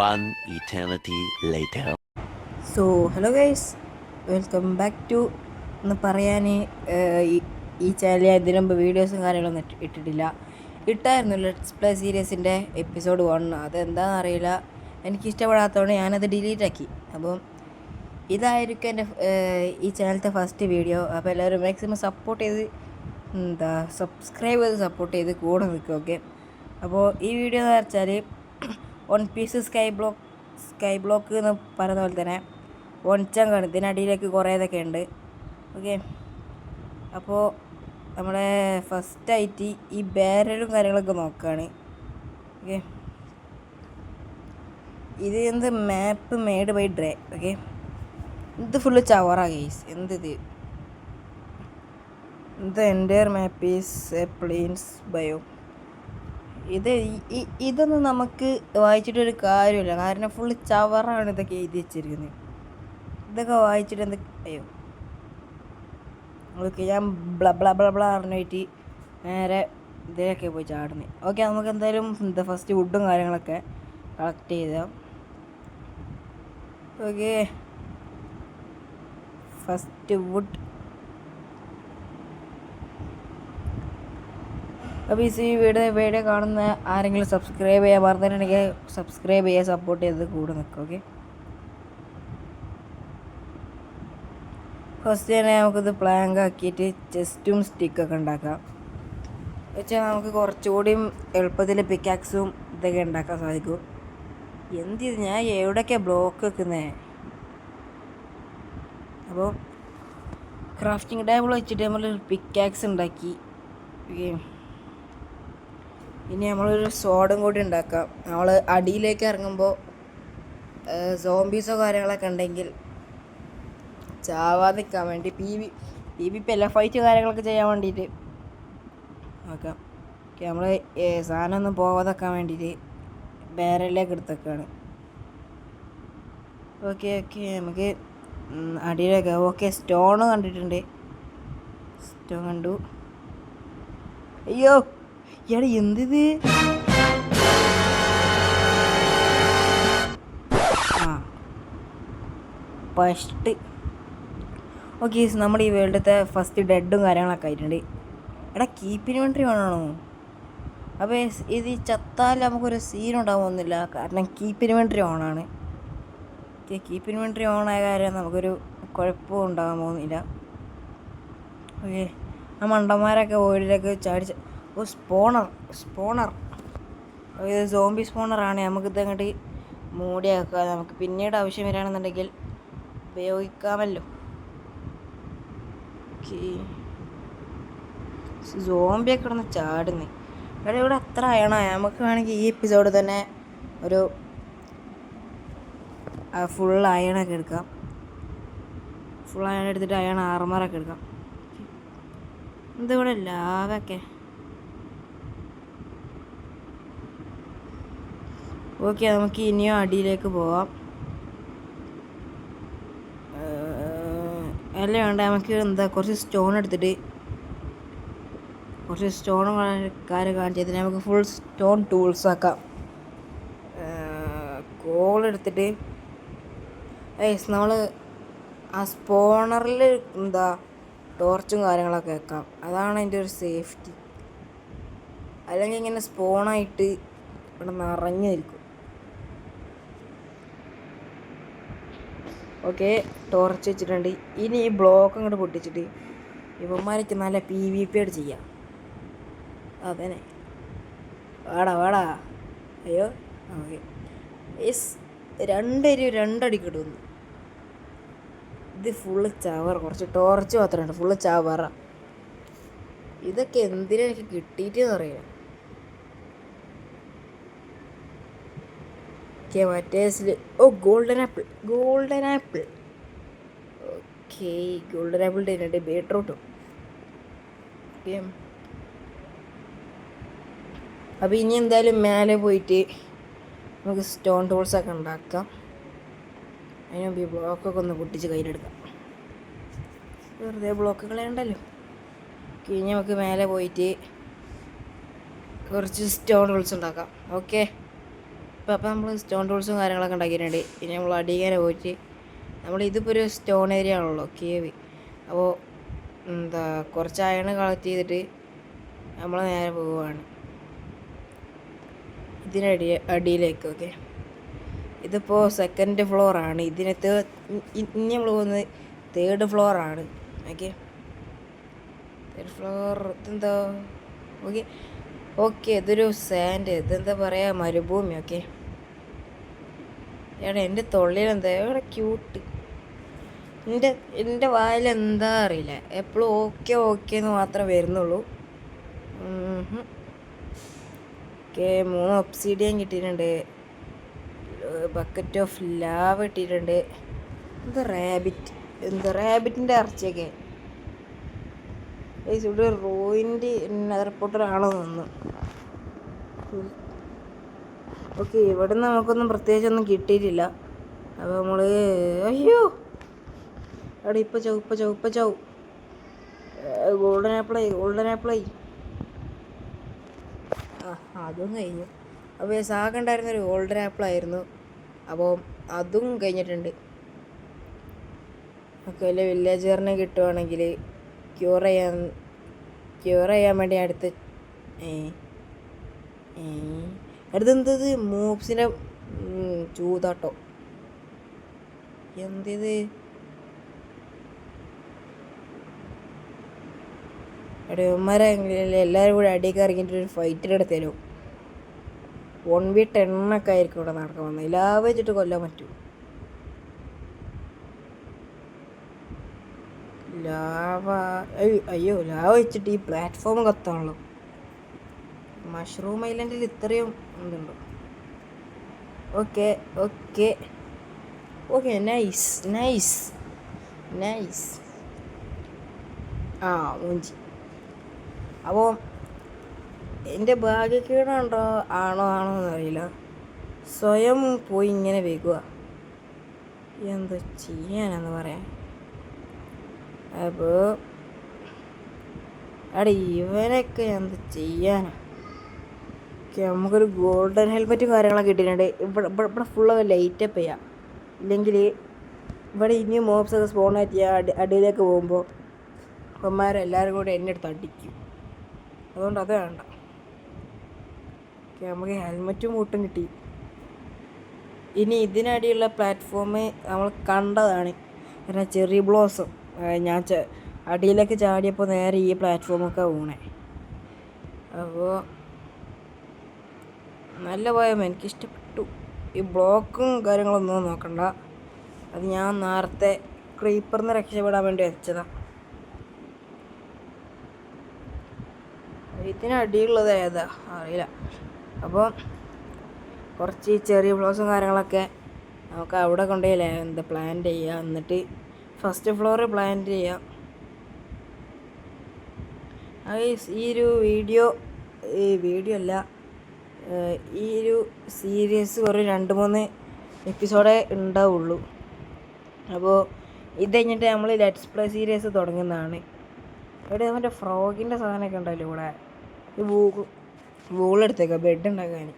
One eternity later. So hello guys, welcome back to എന്ന് പറയാൻ ഈ ചാനലിൽ ഇതിനു മുമ്പ് വീഡിയോസും കാര്യങ്ങളൊന്നും ഇട്ടിട്ടില്ല. ഇട്ടായിരുന്നു ലെറ്റ്സ് പ്ലേ സീരീസിൻ്റെ എപ്പിസോഡ് 1. അതെന്താണെന്ന് അറിയില്ല, എനിക്കിഷ്ടപ്പെടാത്തതുകൊണ്ട് ഞാനത് ഡിലീറ്റ് ആക്കി. അപ്പം ഇതായിരിക്കും എൻ്റെ ഈ ചാനലത്തെ ഫസ്റ്റ് വീഡിയോ. അപ്പോൾ എല്ലാവരും മാക്സിമം സപ്പോർട്ട് ചെയ്ത് സബ്സ്ക്രൈബ് ചെയ്ത് സപ്പോർട്ട് ചെയ്ത് കൂടെ നിൽക്കും. ഓക്കെ, അപ്പോൾ ഈ വീഡിയോ എന്ന് വെച്ചാൽ വൺ പീസ് സ്കൈ ബ്ലോക്ക് എന്ന് പറയുന്ന പോലെ തന്നെ ഒൻചങ്കാണ്. ഇതിനടിയിലേക്ക് കുറേ ഇതൊക്കെ ഉണ്ട്. ഓക്കെ, അപ്പോൾ നമ്മുടെ ഫസ്റ്റായിട്ട് ഈ ബാരലും കാര്യങ്ങളൊക്കെ നോക്കുകയാണ്. ഓക്കെ, ഇത് എന്ത് map made by Dre. Okay, ഇത് ഫുള്ള് ചവറ ഗെയ്സ്. എന്തിത് entire map is plains bio. ഇതൊന്നും നമുക്ക് വായിച്ചിട്ടൊരു കാര്യമില്ല, കാരണം ഫുള്ള് ചവറാണ് ഇതൊക്കെ എഴുതി വെച്ചിരിക്കുന്നത്. ഇതൊക്കെ വായിച്ചിട്ട് എന്ത് അയ്യോ. ഓക്കെ, ഞാൻ ബ്ല അറിഞ്ഞിട്ട് നേരെ ഇതിലൊക്കെ പോയി ചാടുന്നത്. ഓക്കെ, നമുക്ക് എന്തായാലും ഫസ്റ്റ് വുഡും കാര്യങ്ങളൊക്കെ കളക്ട് ചെയ്താൽ. Okay, first wood. അപ്പോൾ ഈ വീഡിയോ കാണുന്ന ആരെങ്കിലും സബ്സ്ക്രൈബ് ചെയ്യാൻ മറന്നിട്ടുണ്ടെങ്കിൽ സബ്സ്ക്രൈബ് ചെയ്യുക, സപ്പോർട്ട് ചെയ്ത് കൂടെ നിൽക്കും. ഓക്കെ, ഫസ്റ്റ് തന്നെ നമുക്കിത് പ്ലാങ്ക് ആക്കിയിട്ട് ചെസ്റ്റും സ്റ്റിക്കൊക്കെ ഉണ്ടാക്കാം. വെച്ചാൽ നമുക്ക് കുറച്ചുകൂടിയും എളുപ്പത്തിൽ പിക്കാക്സും ഇതൊക്കെ ഉണ്ടാക്കാൻ സാധിക്കും. എന്ത് ഞാൻ എവിടെയൊക്കെയാണ് ബ്ലോക്ക് വെക്കുന്നത്. അപ്പോൾ ക്രാഫ്റ്റിംഗ് ടേബിൾ വെച്ചിട്ട് നമ്മൾ പിക്കാക്സ് ഉണ്ടാക്കി. ഇനി നമ്മളൊരു സോഡും കൂടി ഉണ്ടാക്കാം. നമ്മൾ അടിയിലേക്ക് ഇറങ്ങുമ്പോൾ സോംബീസോ കാര്യങ്ങളൊക്കെ ഉണ്ടെങ്കിൽ ചാവാതിരിക്കാൻ വേണ്ടി PvP അല്ല, ഫൈറ്റ് കാര്യങ്ങളൊക്കെ ചെയ്യാൻ വേണ്ടിയിട്ട് നോക്കാം. ഓക്കെ, നമ്മൾ സാധനമൊന്നും പോകാതെക്കാൻ വേണ്ടിയിട്ട് ബാരലിലേക്ക് എടുത്തേക്കാണ്. ഓക്കെ, നമുക്ക് അടിയിലേക്ക്. ഓക്കെ, സ്റ്റോൺ കണ്ടിട്ടുണ്ട്. സ്റ്റോൺ കണ്ടു. അയ്യോ ഇയാൾ എന്തിത്? ഫസ്റ്റ് ഓക്കെ, നമ്മുടെ ഈ വേൾഡത്തെ ഫസ്റ്റ് ഡെഡും കാര്യങ്ങളൊക്കെ ആയിട്ടുണ്ട്. എടാ, കീപ്പ് ഇൻവെൻട്രി ഓണാണോ? അപ്പോൾ ഇത് ചത്താൽ നമുക്കൊരു സീൻ ഉണ്ടാകുന്നില്ല, കാരണം കീപ്പ് ഇൻവെൻട്രി ഓണാണ്. കീപ്പ് ഇൻവെൻട്രി ഓണായ കാര്യം നമുക്കൊരു കുഴപ്പവും ഉണ്ടാകാൻ പോകുന്നില്ല. ഓക്കെ, ആ മണ്ടന്മാരൊക്കെ ഓയിലൊക്കെ ചാടിച്ച്. ഓ, സ്പോണർ. ഇത് സോംബി സ്പോണറാണ്. നമുക്കിത് അങ്ങോട്ട് മൂടിയാക്കുക. നമുക്ക് പിന്നീട് ആവശ്യം വരികയാണെന്നുണ്ടെങ്കിൽ ഉപയോഗിക്കാമല്ലോ. സോംബിയൊക്കെ കിടന്ന് ചാടുന്നു. ഇവിടെ അത്ര അയണോ? നമുക്ക് വേണമെങ്കിൽ ഈ എപ്പിസോഡ് തന്നെ ഒരു ഫുൾ അയണൊക്കെ എടുക്കാം. ഫുൾ അയൺ എടുത്തിട്ട് അയൺ ആർമറൊക്കെ എടുക്കാം. ഇതിവിടെ ലാവൊക്കെ. ഓക്കെ, നമുക്ക് ഇനിയും അടിയിലേക്ക് പോവാം. അല്ല വേണ്ട, നമുക്ക് കുറച്ച് സ്റ്റോൺ എടുത്തിട്ട് കുറച്ച് സ്റ്റോണും കാണിച്ചതിന് നമുക്ക് ഫുൾ സ്റ്റോൺ ടൂൾസ് ആക്കാം. കോൾ എടുത്തിട്ട് നമ്മൾ ആ സ്പോണറിൽ ടോർച്ചും കാര്യങ്ങളൊക്കെ വെക്കാം. അതാണ് അതിൻ്റെ ഒരു സേഫ്റ്റി. അല്ലെങ്കിൽ ഇങ്ങനെ സ്പോണായിട്ട് ഇവിടെ നിറഞ്ഞു നിൽക്കും. ഓക്കെ, ടോർച്ച് വെച്ചിട്ടുണ്ട്. ഇനി ഈ ബ്ലോക്ക് അങ്ങോട്ട് പൊട്ടിച്ചിട്ട് ഇവന്മാർക്ക് നല്ല PvP ആയിട്ട് ചെയ്യാം. അതന്നെ, വാടാ. അയ്യോ, ഓക്കെ. രണ്ടടി കിട്ടുന്നു. ഇത് ഫുള്ള് ചവർ. കുറച്ച് ടോർച്ച് മാത്രമുണ്ട്, ഫുള്ള് ചവറ. ഇതൊക്കെ എന്തിനാ എനിക്ക് കിട്ടിയിട്ടെന്ന് അറിയാം. മറ്റേ golden apple. Okay, golden apple തിന്നിട്ട് ബീട്രൂട്ടും. ഓക്കെ, അപ്പോൾ ഇനി എന്തായാലും മേലെ പോയിട്ട് നമുക്ക് സ്റ്റോൺ ടൂൾസൊക്കെ ഉണ്ടാക്കാം. അതിനുമുമ്പ് ഈ ബ്ലോക്കൊക്കെ ഒന്ന് പൊട്ടിച്ച് കയ്യിലെടുക്കാം. വെറുതെ ബ്ലോക്കുകളെ ഉണ്ടല്ലോ. ഇനി നമുക്ക് മേലെ പോയിട്ട് കുറച്ച് സ്റ്റോൺ ടൂൾസ് ഉണ്ടാക്കാം. ഓക്കെ, അപ്പോൾ നമ്മൾ സ്റ്റോൺ ടൂൾസും കാര്യങ്ങളൊക്കെ ഉണ്ടാക്കിയിട്ടുണ്ട്. ഇനി നമ്മൾ അടിയിങ്ങനെ പോയിട്ട് ഇതിപ്പോൾ ഒരു സ്റ്റോൺ ഏരിയ ആണല്ലോ കേവ്. അപ്പോൾ കുറച്ച് അയൺ കളക്ട് ചെയ്തിട്ട് നമ്മൾ നേരെ പോവുകയാണ് അടിയിലേക്ക്. ഓക്കെ, ഇതിപ്പോൾ സെക്കൻഡ് ഫ്ലോറാണ്. ഇനി നമ്മൾ പോകുന്നത് തേർഡ് ഫ്ലോറാണ്. ഓക്കെ, തേർഡ് ഫ്ലോർ ഇതെന്താ? ഓക്കെ ഇതൊരു സാൻഡ്, ഇതെന്താ പറയുക, മരുഭൂമി. ഓക്കെ, എവിടെ എൻ്റെ തൊള്ളിയിലെന്താ എവിടെ ക്യൂട്ട്. എൻ്റെ വായിലെന്താ അറിയില്ല, എപ്പോഴും ഓക്കെ എന്ന് മാത്രമേ വരുന്നുള്ളൂ. ഓക്കെ, 3 ഒബ്സിഡിയൻ കിട്ടിയിട്ടുണ്ട്. ബക്കറ്റ് ഓഫ് ലാവ് ഇട്ടിട്ടുണ്ട്. റാബിറ്റിൻ്റെ ഇറച്ചിയൊക്കെ ഇവിടെ റോയിൻ്റെ റിപ്പോർട്ടറാണോ നിന്ന്. ഓക്കെ, ഇവിടെ നിന്ന് നമുക്കൊന്നും പ്രത്യേകിച്ചൊന്നും കിട്ടിയിട്ടില്ല. അപ്പോൾ നമ്മൾ അയ്യോ അവിടെ ഇപ്പോൾ ചൗ ഗോൾഡൻ ആപ്പിളായി. അതും കഴിഞ്ഞു. അപ്പോൾ സാഗുണ്ടായിരുന്നൊരു ഗോൾഡൻ ആപ്പിളായിരുന്നു. അപ്പോൾ അതും കഴിഞ്ഞിട്ടുണ്ട്. ഓക്കെ, വല്ല വില്ലേജറിനെ കിട്ടുവാണെങ്കിൽ ക്യൂർ ചെയ്യാൻ വേണ്ടി അടുത്തെന്തത് മൂബ്സിൻ്റെ ചൂതാട്ടോ. എന്തത് എല്ലാവരും കൂടി അടിയൊക്കെ ഇറങ്ങിയിട്ട് ഒരു ഫൈറ്റിലെടുത്തരും. 1v10 ഒക്കെ ആയിരിക്കും ഇവിടെ നടക്കാൻ വന്നത്. ലാവ് വെച്ചിട്ട് കൊല്ലാൻ പറ്റും. ലാവ വെച്ചിട്ട് ഈ പ്ലാറ്റ്ഫോം കത്താണല്ലോ. മഷ്റൂം ഐലൻഡിൽ ഇത്രയും എന്തുണ്ടോ? Okay nice. മൂഞ്ചി. അപ്പോൾ എൻ്റെ ഭാഗ്യക്കേടാണോ എന്നറിയില്ല, സ്വയം പോയി ഇങ്ങനെ വെക്കുക. എന്താ ചെയ്യാനെന്ന് പറയാം. അപ്പോൾ ഇവനൊക്കെ എന്ത് ചെയ്യാനാ. നമുക്കൊരു ഗോൾഡൻ ഹെൽമെറ്റും കാര്യങ്ങളൊക്കെ കിട്ടിയിട്ടുണ്ട്. ഇവിടെ ഫുള്ള് ലൈറ്റപ്പ് ചെയ്യാം. ഇല്ലെങ്കിൽ ഇവിടെ ഇനിയും മോബ്സൊക്കെ സ്പോണായിട്ട് അടിയിലേക്ക് പോകുമ്പോൾ അപ്പന്മാരെല്ലാവരും കൂടി എന്നെ അടുത്ത് അടിക്കും. അതുകൊണ്ട് അത് വേണ്ട. നമുക്ക് ഹെൽമെറ്റും കൂട്ടും കിട്ടി. ഇനി ഇതിനടിയുള്ള പ്ലാറ്റ്ഫോം നമ്മൾ കണ്ടതാണ്, ചെറി ബ്ലോസം. ഞാൻ അടിയിലേക്ക് ചാടിയപ്പോൾ നേരെ ഈ പ്ലാറ്റ്ഫോമൊക്കെ വീണേ. അപ്പോൾ നല്ല പോയാൽ എനിക്കിഷ്ടപ്പെട്ടു. ഈ ബ്ലോക്കും കാര്യങ്ങളൊന്നും നോക്കണ്ട, അത് ഞാൻ നേരത്തെ ക്രീപ്പറിന് രക്ഷപ്പെടാൻ വേണ്ടി വെച്ചതാണ്. ഇതിനടിയുള്ളത് ഏതാ അറിയില്ല. അപ്പോൾ കുറച്ച് ചെറിയ ബ്ലോസും കാര്യങ്ങളൊക്കെ നമുക്ക് അവിടെ കൊണ്ടുപോയി പ്ലാന്റ് ചെയ്യുക. എന്നിട്ട് ഫസ്റ്റ് ഫ്ലോർ പ്ലാന്റ് ചെയ്യാം. ഈ ഒരു വീഡിയോ അല്ല, ഈ ഒരു സീരീസ് ഒരു 2-3 എപ്പിസോഡേ ഉണ്ടാവുള്ളൂ. അപ്പോൾ ഇത് കഴിഞ്ഞിട്ട് നമ്മൾ ലെറ്റ്സ് പ്ലേ സീരീസ് തുടങ്ങുന്നതാണ്. ഇവിടെ മറ്റേ ഫ്രോഗിൻ്റെ സാധനമൊക്കെ ഉണ്ടല്ലോ ഇവിടെ. ഈ വൂളെടുത്തേക്കാം ബെഡ് ഉണ്ടാക്കാൻ.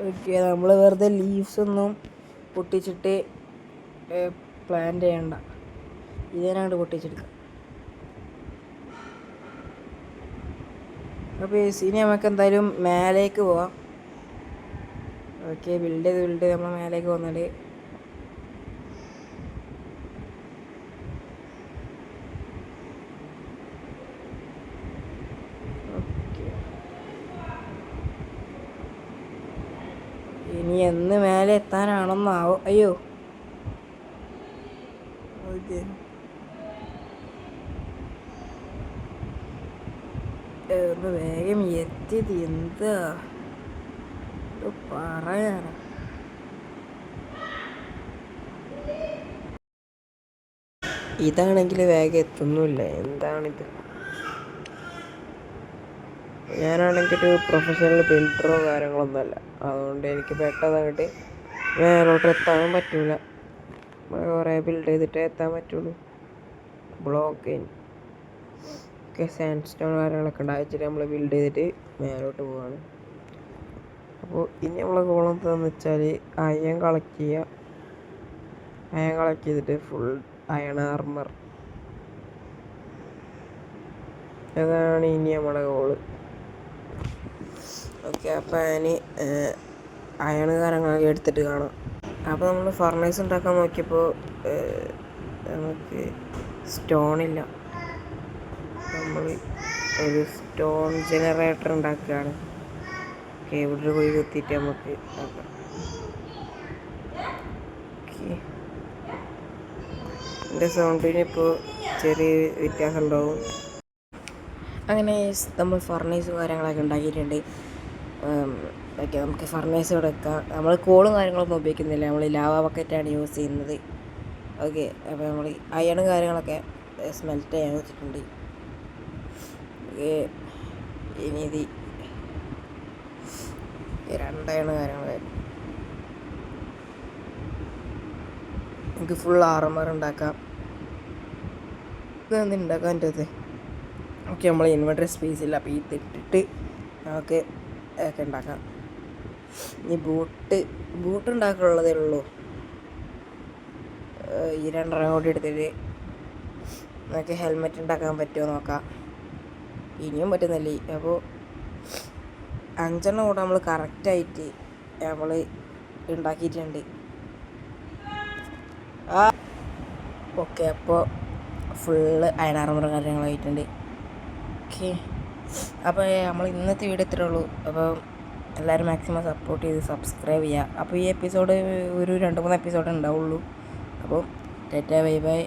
ഓക്കെ, നമ്മൾ വെറുതെ ലീവ്സൊന്നും പൊട്ടിച്ചിട്ട് പ്ലാന്റ് ചെയ്യണ്ട, ഇതിനാണ്ട് പൊട്ടിച്ചെടുക്കാം. അപ്പോൾ ഇനി നമുക്ക് എന്തായാലും മേലേക്ക് പോവാം. ഓക്കെ, ബിൽഡ് ചെയ്ത് നമ്മൾ മേലേക്ക് വന്നിട്ട് ഇനി എന്ന് മേലെ എത്താനാണെന്നാവോ. അയ്യോ, ഓക്കെ, ഒന്ന് വേഗം എത്തിയത് എന്താ പറയാനാ. ഇതാണെങ്കിൽ വേഗം എത്തുന്നില്ല. എന്താണിത്? ഞാനാണെങ്കിൽ ഒരു പ്രൊഫഷണൽ ബിൽഡറോ കാര്യങ്ങളൊന്നുമല്ല, അതുകൊണ്ട് എനിക്ക് പെട്ടെന്നായിട്ട് മേലോട്ട് എത്താൻ പറ്റൂല. കുറേ ബിൽഡ് ചെയ്തിട്ടേ എത്താൻ പറ്റുള്ളൂ. ബ്ലോക്ക് ഒക്കെ സാൻഡ് സ്റ്റോൺ കാര്യങ്ങളൊക്കെ ഉണ്ടായിട്ട് നമ്മൾ ബിൽഡ് ചെയ്തിട്ട് മേലോട്ട് പോവാണ്. അപ്പോൾ ഇനി നമ്മളെ ഗോൾ എന്താണെന്ന് വെച്ചാൽ അയൺ കളക്ട് ചെയ്യുക. അയൺ കളക്ട് ചെയ്തിട്ട് ഫുൾ അയൺ ആർമർ, അതാണ് ഇനി നമ്മുടെ ഗോള്. ഓക്കെ, അപ്പോൾ ഞാൻ അയൺ കാര്യങ്ങളൊക്കെ എടുത്തിട്ട് കാണാം. അപ്പോൾ നമ്മൾ ഫർണേസ് ഉണ്ടാക്കാൻ നോക്കിയപ്പോൾ നമുക്ക് സ്റ്റോണില്ല. നമ്മൾ ഒരു സ്റ്റോൺ ജനറേറ്റർ ഉണ്ടാക്കുകയാണ്. കേബിളിൽ പോയി കുത്തിയിട്ട് നമുക്ക് ആക്കാം. ഓക്കെ, എൻ്റെ സൗണ്ടിന് ഇപ്പോൾ ചെറിയ വ്യത്യാസം ഉണ്ടാവും. അങ്ങനെ നമ്മൾ ഫർണേസും കാര്യങ്ങളൊക്കെ ഉണ്ടാക്കിയിട്ടുണ്ട്. ഓക്കെ, നമുക്ക് ഫർണേസ് എടുക്കാം. നമ്മൾ കോളും കാര്യങ്ങളൊന്നും ഉപയോഗിക്കുന്നില്ല, നമ്മൾ ലാവ ബക്കറ്റാണ് യൂസ് ചെയ്യുന്നത്. ഓക്കെ, അപ്പോൾ നമ്മൾ അയണും കാര്യങ്ങളൊക്കെ സ്മെൽറ്റ് ചെയ്യാൻ വെച്ചിട്ടുണ്ട്. ഓക്കെ, ഇനി ഇത് 2 അയണ് കാര്യങ്ങളായിരുന്നു. നമുക്ക് ഫുൾ ആർമർ ഉണ്ടാക്കാം. ഇതൊന്നും ഉണ്ടാക്കാൻ പറ്റത്. ഓക്കെ, നമ്മൾ ഇൻവെർട്ടർ സ്പേസ് ഇല്ല, അപ്പോൾ ഇതിട്ടിട്ട് നമുക്ക് ഒക്കെ ഉണ്ടാക്കാം. ഇനി ബൂട്ട് ഉണ്ടാക്കാനുള്ളതേ ഉള്ളൂ. ഈ 2 കൂടി എടുത്തിട്ട് നമുക്ക് ഹെൽമെറ്റ് ഉണ്ടാക്കാൻ പറ്റുമോ നോക്കാം. ഇനിയും പറ്റുന്നില്ലേ. അപ്പോൾ 5 കൂടെ നമ്മൾ കറക്റ്റായിട്ട് നമ്മൾ ഉണ്ടാക്കിയിട്ടുണ്ട്. ഓക്കെ, അപ്പോൾ ഫുള്ള് അയൺ ആർമർ കാര്യങ്ങളായിട്ടുണ്ട്. ഓക്കെ, അപ്പോൾ നമ്മൾ ഇന്നത്തെ വീഡിയോ ഇത്രേ ഉള്ളൂ. അപ്പോൾ എല്ലാവരും മാക്സിമം സപ്പോർട്ട് ചെയ്ത് സബ്സ്ക്രൈബ് ചെയ്യുക. അപ്പോൾ ഈ എപ്പിസോഡ് ഒരു 2-3 എപ്പിസോഡ് ഉണ്ടാവുള്ളൂ. അപ്പോൾ ടാറ്റാ, ബൈ ബൈ.